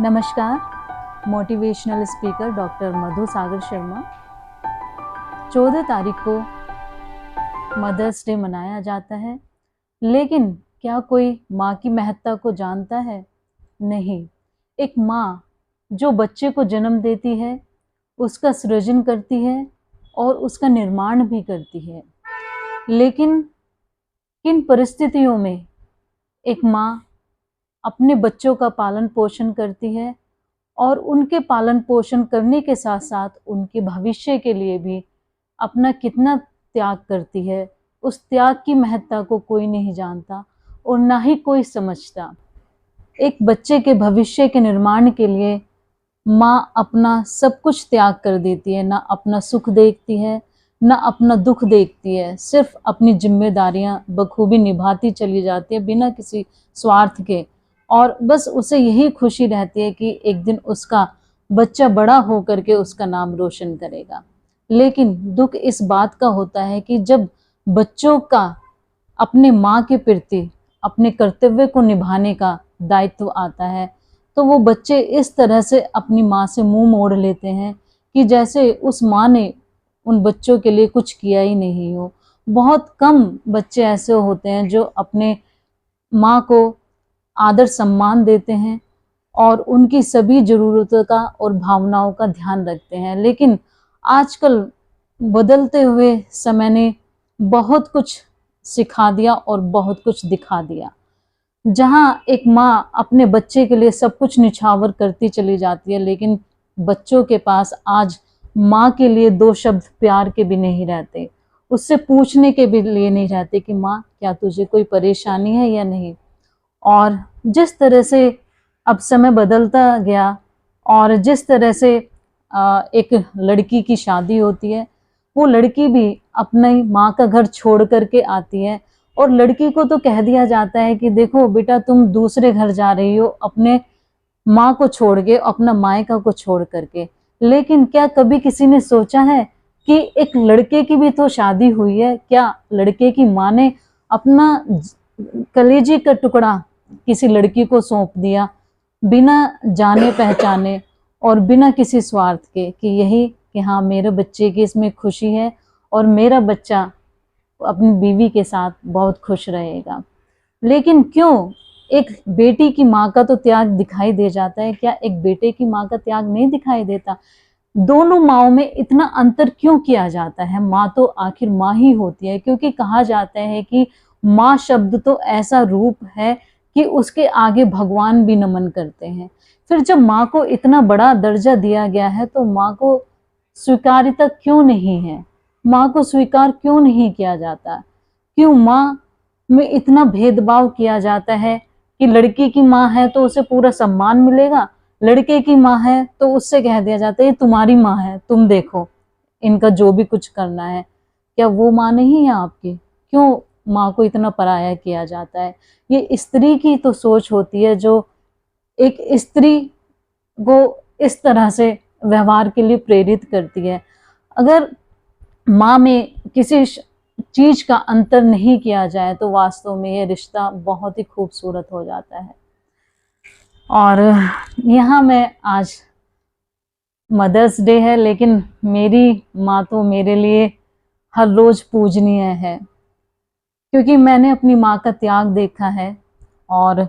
नमस्कार। Motivational speaker doctor मधु सागर शर्मा। 14 तारीख को मदर्स डे मनाया जाता है, लेकिन क्या कोई माँ की महत्ता को जानता है? नहीं। एक माँ जो बच्चे को जन्म देती है, उसका सृजन करती है और उसका निर्माण भी करती है, लेकिन किन परिस्थितियों में एक माँ अपने बच्चों का पालन पोषण करती है और उनके पालन पोषण करने के साथ साथ उनके भविष्य के लिए भी अपना कितना त्याग करती है, उस त्याग की महत्ता को कोई नहीं जानता और ना ही कोई समझता। एक बच्चे के भविष्य के निर्माण के लिए माँ अपना सब कुछ त्याग कर देती है, ना अपना सुख देखती है, ना अपना दुख देखती है, सिर्फ अपनी जिम्मेदारियां बखूबी निभाती चली जाती है बिना किसी स्वार्थ के। और बस उसे यही खुशी रहती है कि एक दिन उसका बच्चा बड़ा हो करके उसका नाम रोशन करेगा। लेकिन दुख इस बात का होता है कि जब बच्चों का अपने माँ के प्रति अपने कर्तव्य को निभाने का दायित्व आता है, तो वो बच्चे इस तरह से अपनी माँ से मुंह मोड़ लेते हैं कि जैसे उस माँ ने उन बच्चों के लिए कुछ किया ही नहीं हो। बहुत कम बच्चे ऐसे होते हैं जो अपने माँ को आदर सम्मान देते हैं और उनकी सभी ज़रूरतों का और भावनाओं का ध्यान रखते हैं। लेकिन आजकल बदलते हुए समय ने बहुत कुछ सिखा दिया और बहुत कुछ दिखा दिया। जहाँ एक माँ अपने बच्चे के लिए सब कुछ निछावर करती चली जाती है, लेकिन बच्चों के पास आज माँ के लिए 2 शब्द प्यार के भी नहीं रहते, उससे पूछने के भी लिए नहीं रहते कि माँ क्या तुझे कोई परेशानी है या नहीं। और जिस तरह से अब समय बदलता गया और जिस तरह से एक लड़की की शादी होती है, वो लड़की भी अपनी माँ का घर छोड़ करके आती है और लड़की को तो कह दिया जाता है कि देखो बेटा, तुम दूसरे घर जा रही हो अपने माँ को छोड़ के, अपना मायका को छोड़ करके। लेकिन क्या कभी किसी ने सोचा है कि एक लड़के की भी तो शादी हुई है? क्या लड़के की माँ ने अपना कलेजे का टुकड़ा किसी लड़की को सौंप दिया बिना जाने पहचाने और बिना किसी स्वार्थ के कि यही कि हाँ, मेरे बच्चे की इसमें खुशी है और मेरा बच्चा अपनी बीवी के साथ बहुत खुश रहेगा। लेकिन क्यों एक बेटी की माँ का तो त्याग दिखाई दे जाता है, क्या एक बेटे की माँ का त्याग नहीं दिखाई देता? दोनों माँओं में इतना अंतर क्यों किया जाता है? माँ तो आखिर माँ ही होती है, क्योंकि कहा जाता है कि माँ शब्द तो ऐसा रूप है कि उसके आगे भगवान भी नमन करते हैं। फिर जब माँ को इतना बड़ा दर्जा दिया गया है, तो माँ को स्वीकार्यता क्यों नहीं है? माँ को स्वीकार क्यों नहीं किया जाता? क्यों माँ में इतना भेदभाव किया जाता है कि लड़की की माँ है तो उसे पूरा सम्मान मिलेगा, लड़के की माँ है तो उससे कह दिया जाता है ये तुम्हारी माँ है, तुम देखो इनका जो भी कुछ करना है। क्या वो माँ नहीं है आपकी? क्यों माँ को इतना पराया किया जाता है? ये स्त्री की तो सोच होती है जो एक स्त्री को इस तरह से व्यवहार के लिए प्रेरित करती है। अगर माँ में किसी चीज का अंतर नहीं किया जाए तो वास्तव में ये रिश्ता बहुत ही खूबसूरत हो जाता है। और यहाँ मैं आज मदर्स डे है, लेकिन मेरी माँ तो मेरे लिए हर रोज पूजनीय है, क्योंकि मैंने अपनी माँ का त्याग देखा है। और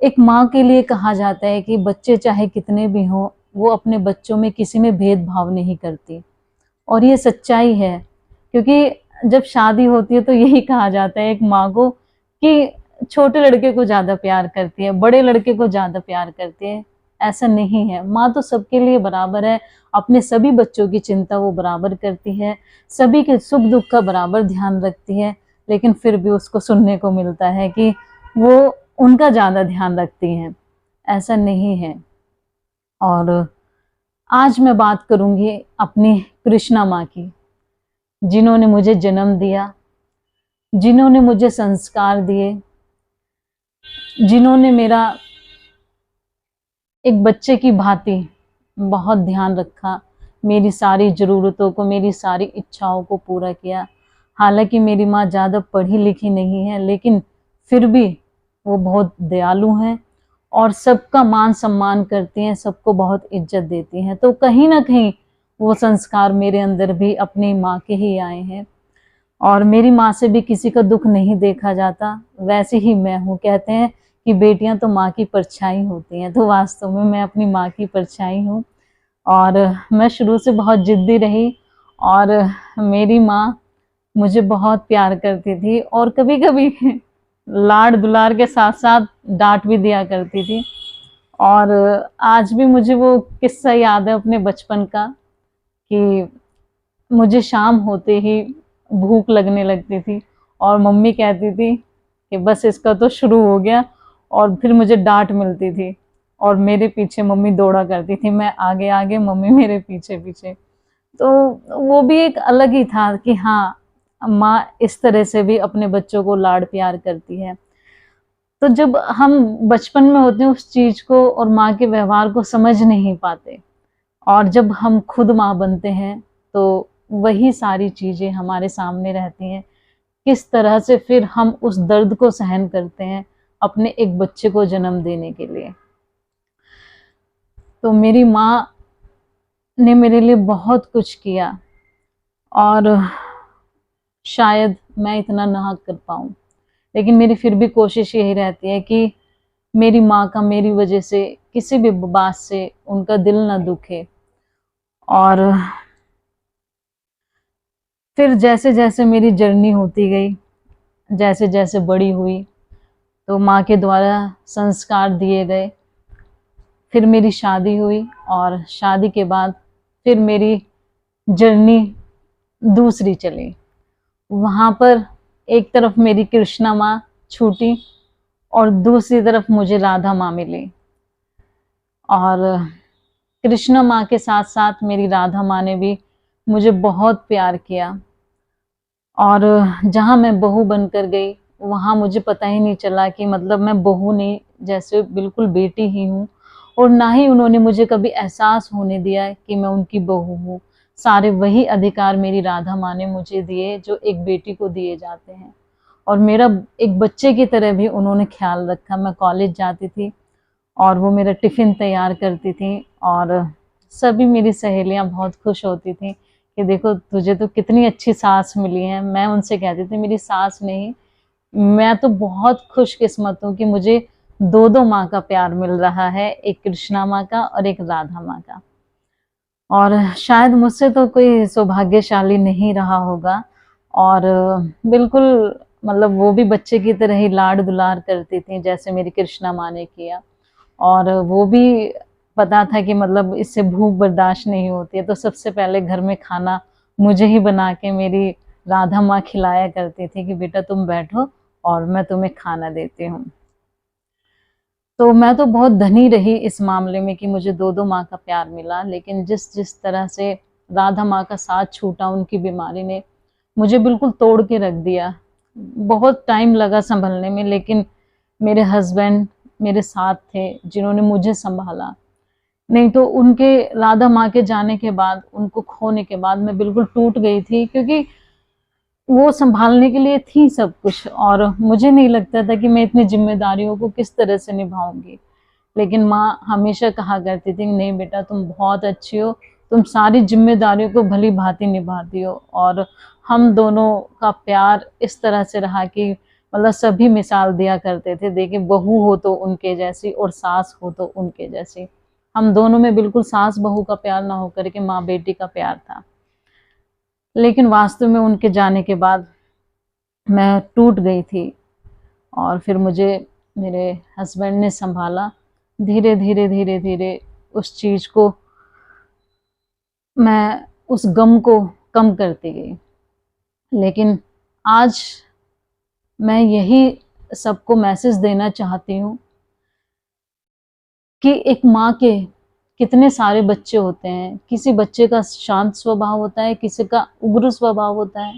एक माँ के लिए कहा जाता है कि बच्चे चाहे कितने भी हों, वो अपने बच्चों में किसी में भेदभाव नहीं करती, और ये सच्चाई है। क्योंकि जब शादी होती है तो यही कहा जाता है एक माँ को कि छोटे लड़के को ज़्यादा प्यार करती है, बड़े लड़के को ज़्यादा प्यार करती है। ऐसा नहीं है, माँ तो सबके लिए बराबर है, अपने सभी बच्चों की चिंता वो बराबर करती है, सभी के सुख दुख का बराबर ध्यान रखती है। लेकिन फिर भी उसको सुनने को मिलता है कि वो उनका ज़्यादा ध्यान रखती हैं। ऐसा नहीं है। और आज मैं बात करूँगी अपनी कृष्णा माँ की, जिन्होंने मुझे जन्म दिया, जिन्होंने मुझे संस्कार दिए, जिन्होंने मेरा एक बच्चे की भांति बहुत ध्यान रखा, मेरी सारी ज़रूरतों को, मेरी सारी इच्छाओं को पूरा किया। हालांकि मेरी माँ ज़्यादा पढ़ी लिखी नहीं है, लेकिन फिर भी वो बहुत दयालु हैं और सबका मान सम्मान करती हैं, सबको बहुत इज्जत देती हैं। तो कहीं न कहीं वो संस्कार मेरे अंदर भी अपनी माँ के ही आए हैं और मेरी माँ से भी किसी का दुःख नहीं देखा जाता, वैसे ही मैं हूँ। कहते हैं कि बेटियाँ तो माँ की परछाई होती हैं, तो वास्तव में मैं अपनी माँ की परछाई हूँ और मैं शुरू से बहुत ज़िद्दी रही और मेरी माँ मुझे बहुत प्यार करती थी और कभी-कभी लाड-दुलार के साथ-साथ डाँट भी दिया करती थी। और आज भी मुझे वो किस्सा याद है अपने बचपन का कि मुझे शाम होते ही भूख लगने लगती थी और मम्मी कहती थी कि बस इसका तो शुरू हो गया और फिर मुझे डाँट मिलती थी और मेरे पीछे मम्मी दौड़ा करती थी, मैं आगे-आगे मम्मी मेरे पीछे-पीछे। तो वो भी एक अलग ही था कि हाँ, माँ इस तरह से भी अपने बच्चों को लाड प्यार करती है। तो जब हम बचपन में होते हैं उस चीज़ को और माँ के व्यवहार को समझ नहीं पाते और जब हम खुद माँ बनते हैं तो वही सारी चीज़ें हमारे सामने रहती हैं। किस तरह से फिर हम उस दर्द को सहन करते हैं अपने एक बच्चे को जन्म देने के लिए। तो मेरी माँ ने मेरे लिए बहुत कुछ किया और शायद मैं इतना ना कर पाऊँ। लेकिन मेरी फिर भी कोशिश यही रहती है कि मेरी माँ का मेरी वजह से किसी भी बात से उनका दिल ना दुखे और फिर जैसे-जैसे मेरी जर्नी होती गई, जैसे-जैसे बड़ी हुई, तो माँ के द्वारा संस्कार दिए गए। फिर मेरी शादी हुई और शादी के बाद फिर मेरी जर्नी दूसरी चली। वहाँ पर एक तरफ मेरी कृष्णा माँ छूटी और दूसरी तरफ मुझे राधा माँ मिली और कृष्णा माँ के साथ-साथ मेरी राधा माँ ने भी मुझे बहुत प्यार किया और जहाँ मैं बहू बनकर गई, वहाँ मुझे पता ही नहीं चला कि मतलब मैं बहू नहीं, जैसे बिल्कुल बेटी ही हूँ और ना ही उन्होंने मुझे कभी एहसास होने दिया कि मैं उनकी बहू हूँ। सारे वही अधिकार मेरी राधा माँ ने मुझे दिए, जो एक बेटी को दिए जाते हैं और मेरा एक बच्चे की तरह भी उन्होंने ख़्याल रखा। मैं कॉलेज जाती थी और वो मेरा टिफ़िन तैयार करती थी और सभी मेरी सहेलियाँ बहुत खुश होती थीं कि देखो तुझे तो कितनी अच्छी सास मिली है। मैं उनसे कहती थी मेरी सास नहीं, मैं तो बहुत खुशकिस्मत हूँ कि मुझे 2-2 माँ का प्यार मिल रहा है, एक कृष्णा माँ का और एक राधा माँ का। और शायद मुझसे तो कोई सौभाग्यशाली नहीं रहा होगा और बिल्कुल मतलब वो भी बच्चे की तरह ही लाड-दुलार करती थीं, जैसे मेरी कृष्णा माँ ने किया। और वो भी पता था कि मतलब इससे भूख बर्दाश्त नहीं होती है, तो सबसे पहले घर में खाना मुझे ही बना के मेरी राधा माँ खिलाया करती थी कि बेटा तुम बैठो और मैं तुम्हें खाना देती हूँ। तो मैं तो बहुत धनी रही इस मामले में कि मुझे 2-2 माँ का प्यार मिला, लेकिन जिस-जिस तरह से राधा माँ का साथ छूटा उनकी बीमारी ने, मुझे बिल्कुल तोड़ के रख दिया। बहुत टाइम लगा सँभलने में, लेकिन मेरे हस्बैंड मेरे साथ थे, जिन्होंने मुझे सँभाला। नहीं तो उनके राधा माँ के जाने के बाद, उनको खोने के बाद मैं बिल्कुल टूट गई थी क्योंकि वो सँभालने के लिए थी सब कुछ और मुझे नहीं लगता था कि मैं इतनी ज़िम्मेदारियों को किस तरह से निभाऊँगी। लेकिन माँ हमेशा कहा करती थी, नहीं बेटा तुम बहुत अच्छी हो, तुम सारी ज़िम्मेदारियों को भली-भाँति निभाती हो और हम दोनों का प्यार इस तरह से रहा कि मतलब सभी मिसाल दिया करते थे, देखिए बहू हो तो उनके जैसी और सास हो तो उनके जैसी। हम दोनों में बिल्कुल सास-बहू का प्यार ना होकर के माँ-बेटी का प्यार था। लेकिन वास्तव में उनके जाने के बाद मैं टूट गई थी और फिर मुझे मेरे हस्बैंड ने सँभाला। धीरे-धीरे, धीरे-धीरे उस चीज़ को मैं उस गम को कम करती गई। लेकिन आज मैं यही सबको मैसेज देना चाहती हूँ कि एक माँ के कितने सारे बच्चे होते हैं। किसी बच्चे का शांत स्वभाव होता है, किसी का उग्र स्वभाव होता है,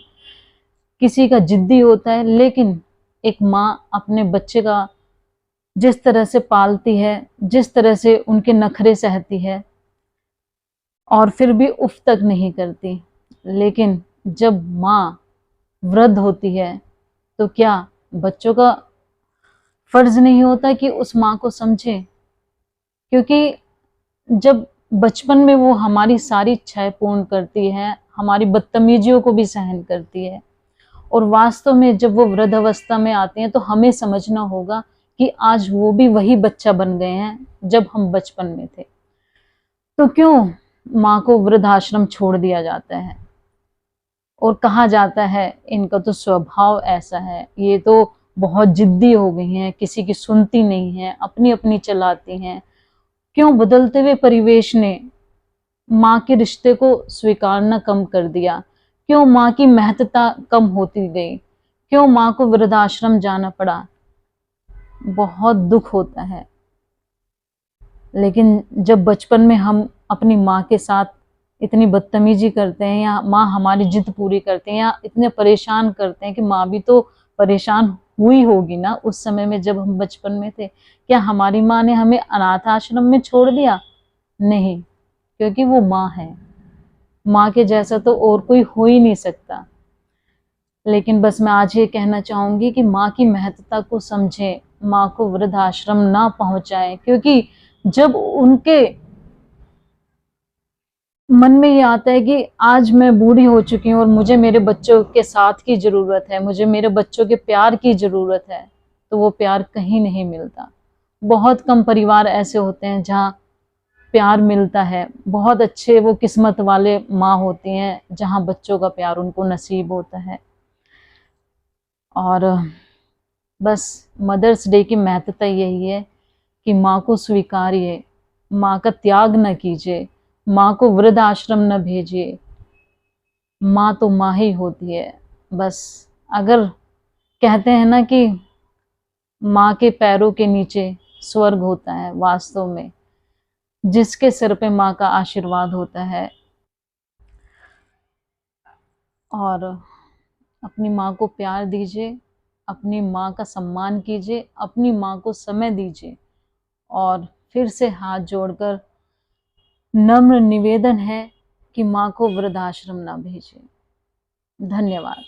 किसी का ज़िद्दी होता है, लेकिन एक माँ अपने बच्चे का जिस तरह से पालती है, जिस तरह से उनके नखरे सहती है और फिर भी उफ़ तक नहीं करती। लेकिन जब माँ वृद्ध होती है, तो क्या बच्चों का फर्ज नहीं होता कि उस माँ को समझे, क्योंकि जब बचपन में वो हमारी सारी इच्छाएं पूर्ण करती है, हमारी बदतमीजियों को भी सहन करती है, और वास्तव में जब वो वृद्ध अवस्था में आते हैं तो हमें समझना होगा कि आज वो भी वही बच्चा बन गए हैं जब हम बचपन में थे। तो क्यों माँ को वृद्धाश्रम छोड़ दिया जाता है और कहा जाता है इनका तो स्वभाव ऐसा है, ये तो बहुत जिद्दी हो गई हैं, किसी की सुनती नहीं है, अपनी अपनी चलाती हैं। क्यों बदलते हुए परिवेश ने माँ के रिश्ते को स्वीकारना कम कर दिया? क्यों माँ की महत्ता कम होती गई? क्यों माँ को वृद्धाश्रम जाना पड़ा? बहुत दुख होता है। लेकिन जब बचपन में हम अपनी माँ के साथ इतनी बदतमीजी करते हैं, या माँ हमारी जिद पूरी करते हैं, या इतने परेशान करते हैं कि माँ भी तो परेशान हुई होगी ना उस समय में जब हम बचपन में थे। क्या हमारी माँ ने हमें अनाथ आश्रम में छोड़ दिया? नहीं, क्योंकि वो माँ है। माँ के जैसा तो और कोई हो ही नहीं सकता। लेकिन बस मैं आज ये कहना चाहूंगी कि माँ की महत्ता को समझें, माँ को वृद्धाश्रम ना पहुंचाएं, क्योंकि जब उनके मन में ये आता है कि आज मैं बूढ़ी हो चुकी हूँ और मुझे मेरे बच्चों के साथ की जरूरत है, मुझे मेरे बच्चों के प्यार की जरूरत है, तो वो प्यार कहीं नहीं मिलता। बहुत कम परिवार ऐसे होते हैं जहाँ प्यार मिलता है। बहुत अच्छे वो किस्मत वाले माँ होती हैं जहाँ बच्चों का प्यार उनको नसीब होता है। और बस मदर्स डे की महत्ता यही है कि माँ को स्वीकारिए, माँ का त्याग न कीजिए, माँ को वृद्ध आश्रम न भेजिए। माँ तो माँ ही होती है। बस अगर कहते हैं ना कि माँ के पैरों के नीचे स्वर्ग होता है, वास्तव में जिसके सिर पे माँ का आशीर्वाद होता है। और अपनी माँ को प्यार दीजिए, अपनी माँ का सम्मान कीजिए, अपनी माँ को समय दीजिए। और फिर से हाथ जोड़कर नम्र निवेदन है कि माँ को वृद्धाश्रम ना भेजें। धन्यवाद।